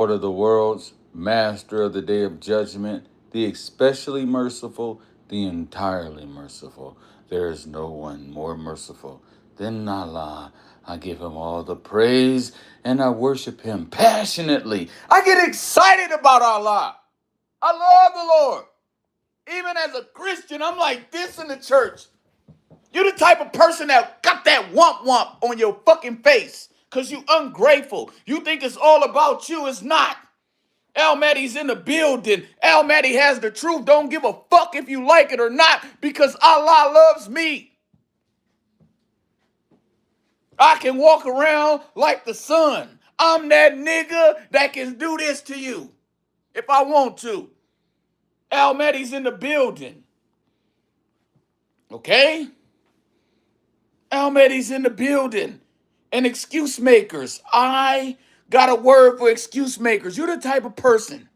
Lord of the worlds, master of the day of judgment, the especially merciful, the entirely merciful. There is no one more merciful than Allah. I give him all the praise and I worship him passionately. I get excited about Allah. I love the Lord. Even as a Christian, I'm like this in the church. You're the type of person that got that womp womp on your fucking face because you ungrateful. You think it's all about you. It's not. Al Mahdi's in the building. Al Mahdi has the truth. Don't give a fuck if you like it or not because Allah loves me. I can walk around like the sun. I'm that nigga that can do this to you if I want to. Al Mahdi's in the building. Okay? Al Mahdi's in the building. And excuse makers. I got a word for excuse makers. You're the type of person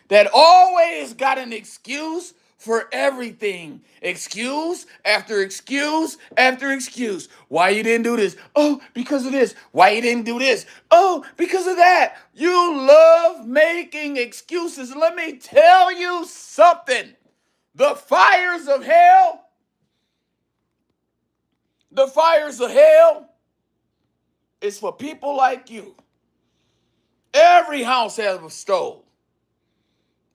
that always got an excuse for everything. Excuse after excuse after excuse. Why you didn't do this? Oh, because of this. Why you didn't do this? Oh, because of that. You love making excuses. Let me tell you something. The fires of hell, the fires of hell is for people like you. Every house has a stove.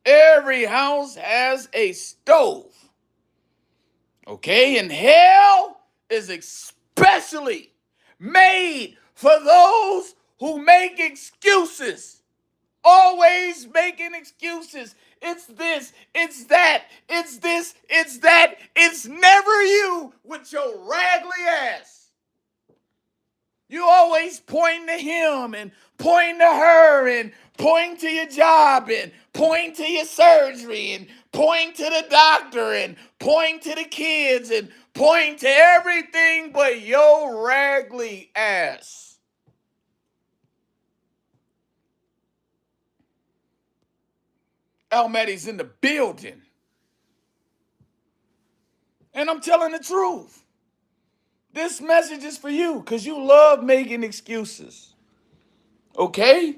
Every house has a stove. Okay? And hell is especially made for those who make excuses. Always making excuses. It's this, it's that, it's this, it's that. It's never you with your raggedy ass. You always point to him and point to her and point to your job and point to your surgery and point to the doctor and point to the kids and point to everything but your raggedy ass. Al Mahdi's in the building. And I'm telling the truth. This message is for you because you love making excuses. Okay?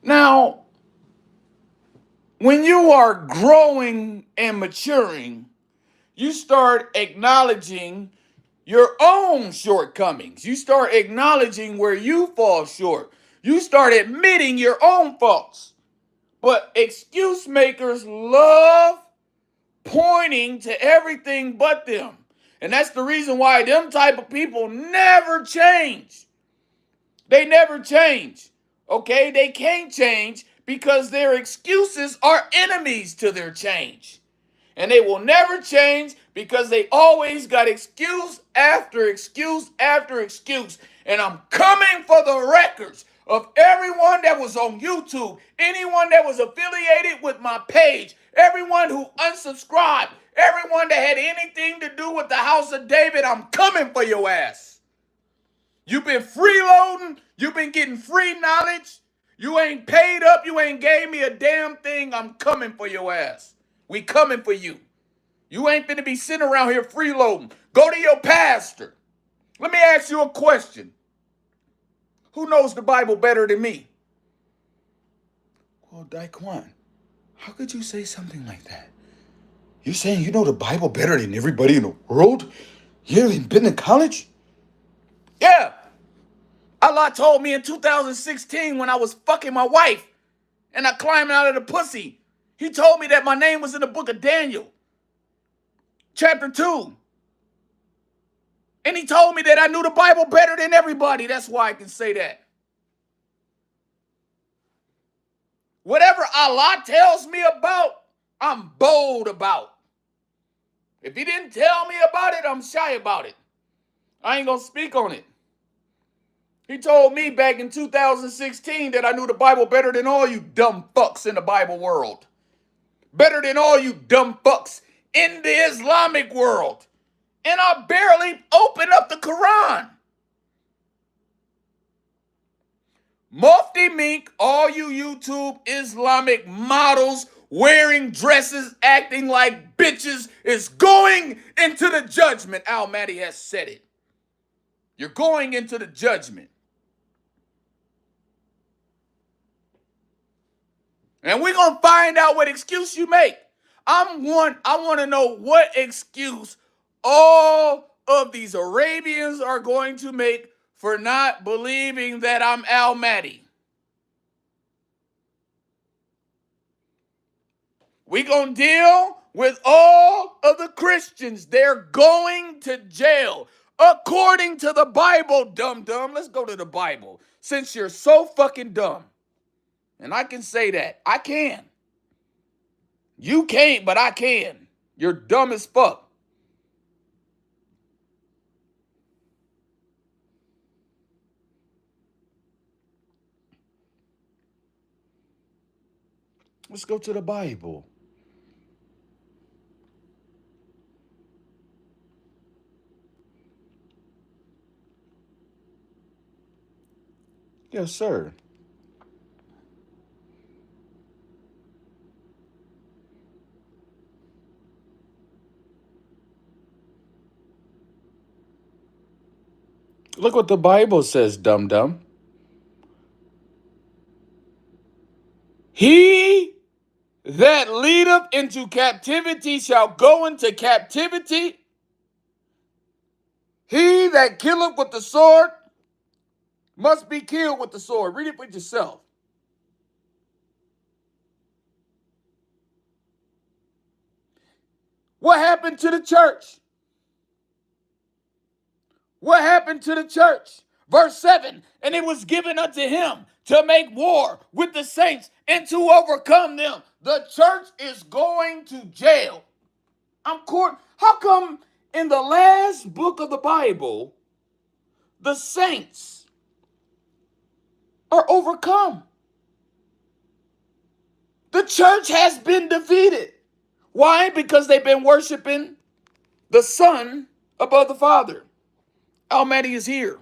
Now, when you are growing and maturing, you start acknowledging your own shortcomings. You start acknowledging where you fall short. You start admitting your own faults. But excuse makers love pointing to everything but them. And that's the reason why them type of people never change. They never change. Okay? They can't change because their excuses are enemies to their change. And they will never change because they always got excuse after excuse after excuse. And I'm coming for the records of everyone that was on YouTube, anyone that was affiliated with my page, everyone who unsubscribed, everyone that had anything to do with the house of David. I'm coming for your ass. You've been freeloading. You've been getting free knowledge. You ain't paid up. You ain't gave me a damn thing. I'm coming for your ass. We coming for you. You ain't finna be sitting around here freeloading. Go to your pastor. Let me ask you a question. Who knows the Bible better than me? Well, Daquan, how could you say something like that? You're saying you know the Bible better than everybody in the world? You haven't been to college? Yeah. Allah told me in 2016 when I was fucking my wife and I climbed out of the pussy. He told me that my name was in the book of Daniel, chapter 2. And he told me that I knew the Bible better than everybody. That's why I can say that. Whatever Allah tells me about, I'm bold about. If he didn't tell me about it, I'm shy about it. I ain't gonna speak on it. He told me back in 2016 that I knew the Bible better than all you dumb fucks in the Bible world. Better than all you dumb fucks in the Islamic world. And I barely open up the Quran. Mufti Mink, all you YouTube Islamic models wearing dresses, acting like bitches, is going into the judgment. Al Mahdi has said it. You're going into the judgment. And we're going to find out what excuse you make. I want to know what excuse all of these Arabians are going to make for not believing that I'm Al-Mahdi. We're going to deal with all of the Christians. They're going to jail. According to the Bible, dum-dum. Let's go to the Bible. Since you're so fucking dumb. And I can say that. I can. You can't, but I can. You're dumb as fuck. Let's go to the Bible. Yes, sir. Look what the Bible says, dum-dum. He that leadeth into captivity shall go into captivity. He that killeth with the sword must be killed with the sword. Read it for yourself. What happened to the church? What happened to the church? Verse 7, and it was given unto him to make war with the saints and to overcome them. The church is going to jail. How come in the last book of the Bible, the saints are overcome? The church has been defeated. Why? Because they've been worshiping the Son above the Father. Al-Mahdi is here.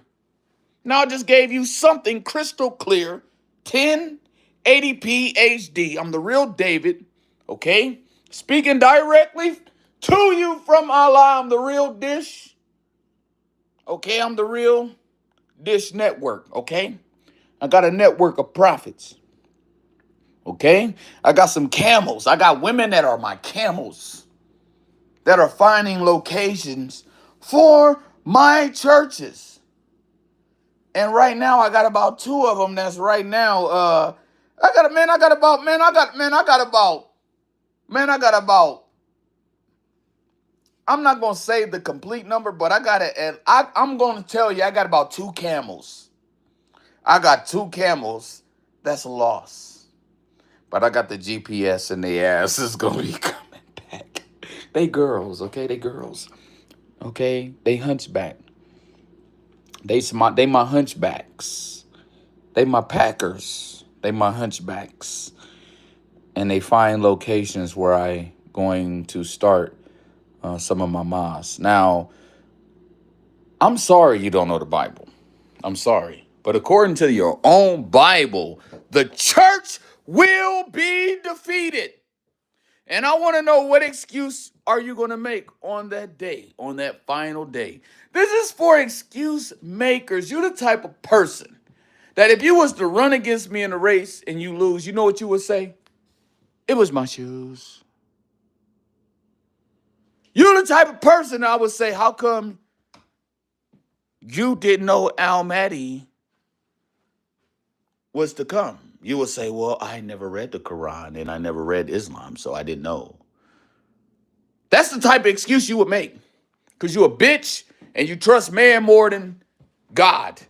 Now I just gave you something crystal clear. 1080p HD. I'm the real David. Okay? Speaking directly to you from Allah. I'm the real Dish. Okay? I'm the real Dish Network. Okay? I got a network of prophets. Okay? I got some camels. I got women that are my camels that are finding locations for my churches. And right now, I got about 2 of them. That's right now. I'm not going to say the complete number, but I'm going to tell you, I got about 2 camels. I got 2 camels that's lost. But I got the GPS in their ass. It's going to be coming back. They girls, okay? They girls. Okay? They hunchback. They my hunchbacks. They my packers. They my hunchbacks. And they find locations where I going to start some of my mosques. Now, I'm sorry you don't know the Bible. I'm sorry. But according to your own Bible, the church will be defeated. And I want to know, what excuse are you going to make on that day, on that final day? This is for excuse makers. You're the type of person that if you was to run against me in a race and you lose, you know what you would say? It was my shoes. You're the type of person I would say, how come you didn't know Al-Mahdi was to come? You would say, well, I never read the Quran and I never read Islam, so I didn't know. That's the type of excuse you would make. Because you're a bitch and you trust man more than God.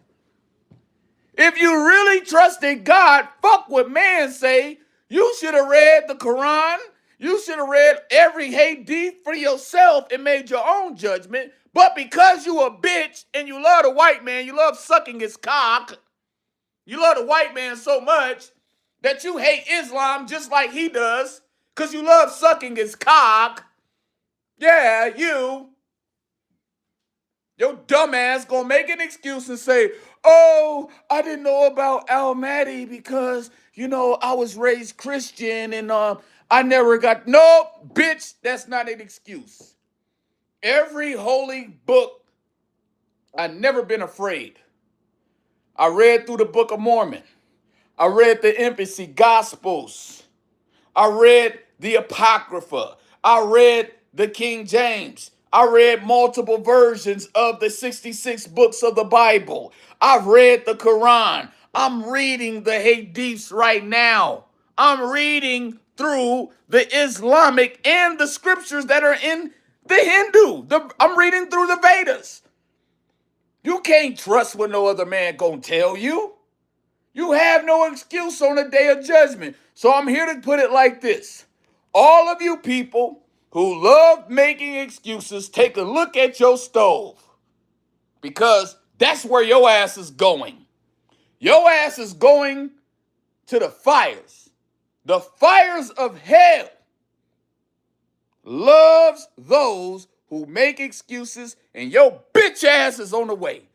If you really trusted God, fuck what man say. You should have read the Quran. You should have read every hadith for yourself and made your own judgment. But because you a bitch and you love the white man, you love sucking his cock. You love the white man so much that you hate Islam just like he does. Because you love sucking his cock. Yeah, your dumbass gonna make an excuse and say, oh, I didn't know about Al-Mahdi because, I was raised Christian and I never got... No, bitch, that's not an excuse. Every holy book, I've never been afraid. I read through the Book of Mormon. I read the Embassy Gospels. I read the Apocrypha. I read the King James. I read multiple versions of the 66 books of the Bible. I've read the Quran. I'm reading the Hadiths right now. I'm reading through the Islamic and the scriptures that are in the Hindu. I'm reading through the Vedas. You can't trust what no other man gonna tell you. You have no excuse on the day of judgment. So I'm here to put it like this. All of you people who love making excuses, take a look at your stove. Because that's where your ass is going. Your ass is going to the fires. The fires of hell loves those who make excuses, and your bitch ass is on the way.